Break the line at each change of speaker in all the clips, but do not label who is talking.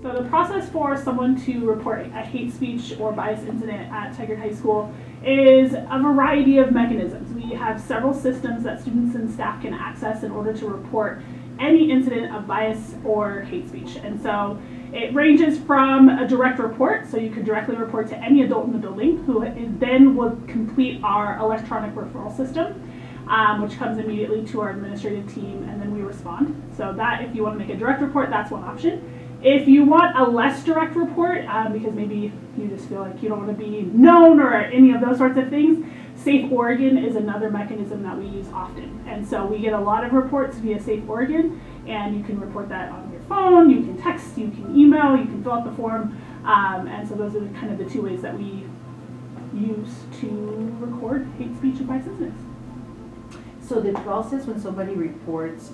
So the process for someone to report a hate speech or bias incident at Tigard High School is a variety of mechanisms. We have several systems that students and staff can access in order to report any incident of bias or hate speech. And so it ranges from a direct report, so you could directly report to any adult in the building, who then will complete our electronic referral system, which comes immediately to our administrative team, and then we respond. So that, if you want to make a direct report, that's one option. If you want a less direct report, because maybe you just feel like you don't want to be known or any of those sorts of things, Safe Oregon is another mechanism that we use often. And so we get a lot of reports via Safe Oregon, and you can report that on your phone, you can text, you can email, you can fill out the form. And so those are kind of the two ways that we use to record hate speech and bias incidents.
So the process when somebody reports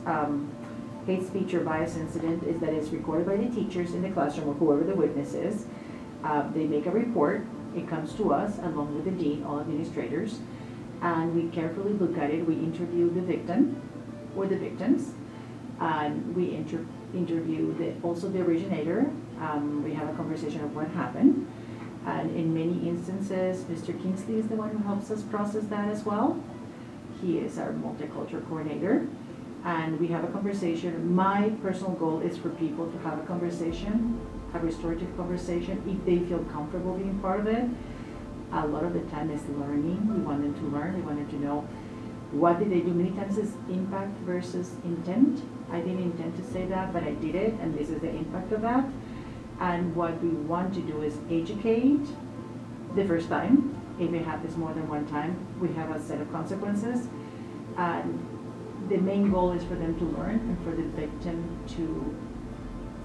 hate speech or bias incident is that it's recorded by the teachers in the classroom or whoever the witness is. They make a report. It comes to us along with the dean, all administrators, and we carefully look at it. We interview the victim or the victims, and we interview also the originator. We have a conversation of what happened, and in many instances, Mr. Kingsley is the one who helps us process that as well. He is our multicultural coordinator. And we have a conversation. My personal goal is for people to have a conversation, a restorative conversation, if they feel comfortable being part of it. A lot of the time is learning. We want them to learn. We want them to know what did they do. Many times it's impact versus intent. I didn't intend to say that, but I did it, and this is the impact of that. And what we want to do is educate the first time. If it happens more than one time, we have a set of consequences. And the main goal is for them to learn and for the victim to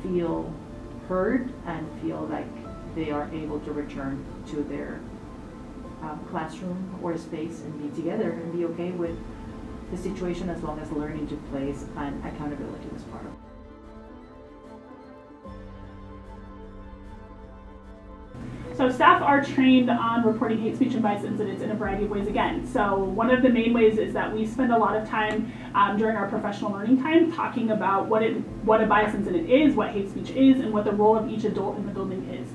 feel heard and feel like they are able to return to their classroom or space and be together and be okay with the situation as long as learning took place and accountability was part of it.
So staff are trained on reporting hate speech and bias incidents in a variety of ways again. So one of the main ways is that we spend a lot of time during our professional learning time talking about what a bias incident is, what hate speech is, and what the role of each adult in the building is.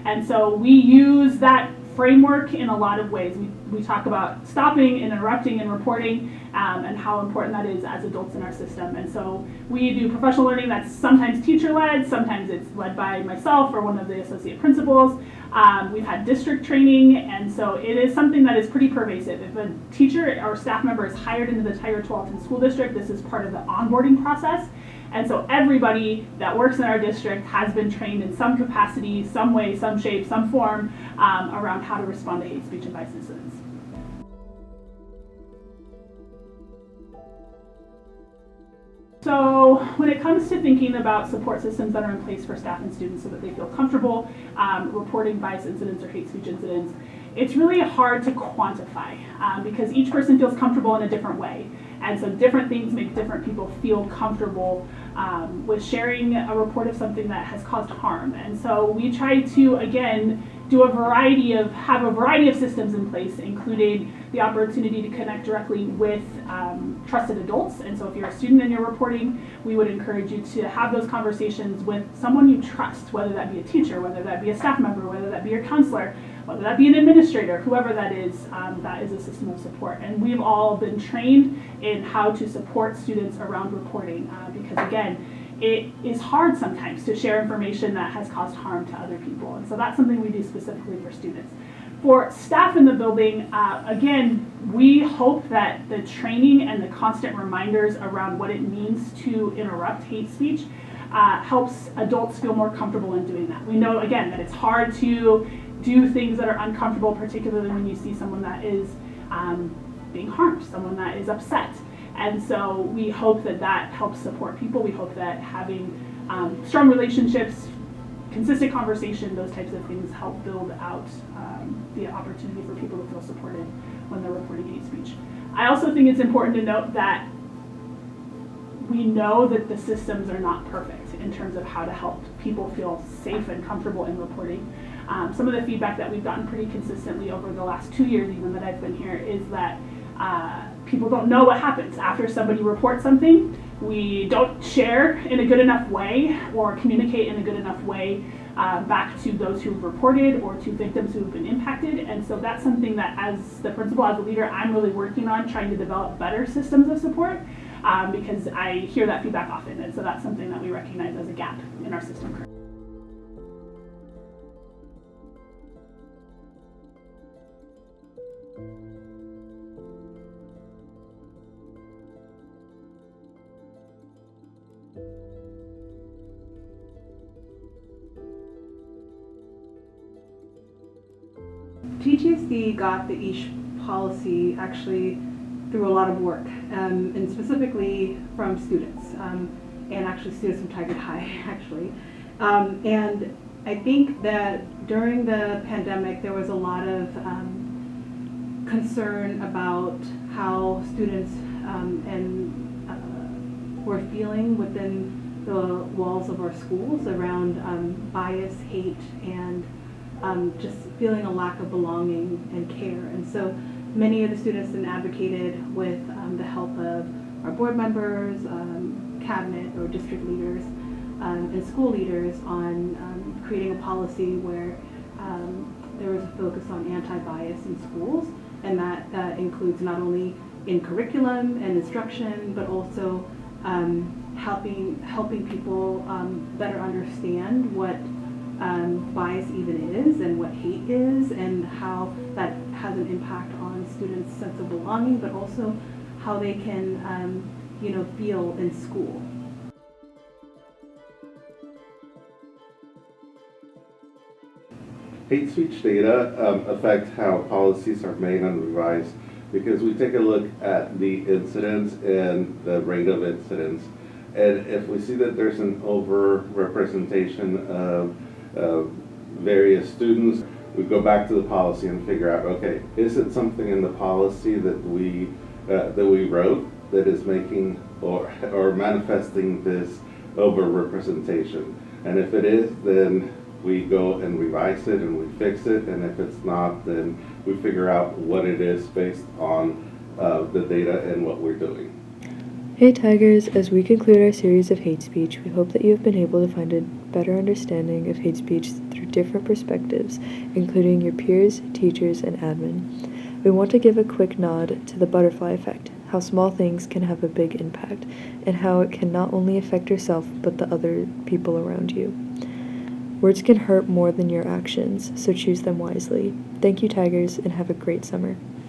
And so we use that framework in a lot of ways. We talk about stopping and interrupting and reporting and how important that is as adults in our system. And so we do professional learning that's sometimes teacher-led, sometimes it's led by myself or one of the associate principals. We've had district training, and so it is something that is pretty pervasive. If a teacher or staff member is hired into the Tigard Tualatin School District, this is part of the onboarding process. And so everybody that works in our district has been trained in some capacity, some way, some shape, some form around how to respond to hate speech and bias incidents. So when it comes to thinking about support systems that are in place for staff and students so that they feel comfortable reporting bias incidents or hate speech incidents, it's really hard to quantify because each person feels comfortable in a different way. And so different things make different people feel comfortable with sharing a report of something that has caused harm. And so we try to, again, have a variety of systems in place, including the opportunity to connect directly with trusted adults. And so if you're a student and you're reporting, we would encourage you to have those conversations with someone you trust, whether that be a teacher, whether that be a staff member, whether that be your counselor, whether that be an administrator, whoever that is a system of support. And we've all been trained in how to support students around reporting because, again, it is hard sometimes to share information that has caused harm to other people. And so that's something we do specifically for students. For staff in the building, again, we hope that the training and the constant reminders around what it means to interrupt hate speech helps adults feel more comfortable in doing that. We know, again, that it's hard to do things that are uncomfortable, particularly when you see someone that is being harmed, someone that is upset. And so we hope that that helps support people. We hope that having strong relationships, consistent conversation, those types of things help build out the opportunity for people to feel supported when they're reporting hate speech. I also think it's important to note that we know that the systems are not perfect in terms of how to help people feel safe and comfortable in reporting. Some of the feedback that we've gotten pretty consistently over the last 2 years even that I've been here is that people don't know what happens after somebody reports something. We don't share in a good enough way or communicate in a good enough way back to those who've reported or to victims who've been impacted. And so that's something that as the principal, as a leader, I'm really working on trying to develop better systems of support because I hear that feedback often. And so that's something that we recognize as a gap in our system currently.
GTSD got the EASH policy actually through a lot of work, and specifically from students, and actually students from Tigard High, actually. And I think that during the pandemic, there was a lot of concern about how students were feeling within the walls of our schools around bias, hate, and just feeling a lack of belonging and care. And so many of the students then advocated with the help of our board members, cabinet or district leaders, and school leaders on creating a policy where there was a focus on anti-bias in schools, and that includes not only in curriculum and instruction, but also helping people better understand what bias even is and what hate is and how that has an impact on students' sense of belonging, but also how they can feel in school.
Hate speech data affect how policies are made and revised because we take a look at the incidents and the rate of incidents. And if we see that there's an over-representation of various students, we go back to the policy and figure out, okay, is it something in the policy that we wrote that is making or manifesting this over-representation? And if it is, then we go and revise it and we fix it, and if it's not, then we figure out what it is based on the data and what we're doing.
Hey Tigers, as we conclude our series of hate speech, we hope that you have been able to find a better understanding of hate speech through different perspectives, including your peers, teachers, and admin. We want to give a quick nod to the butterfly effect, how small things can have a big impact, and how it can not only affect yourself, but the other people around you. Words can hurt more than your actions, so choose them wisely. Thank you, Tigers, and have a great summer.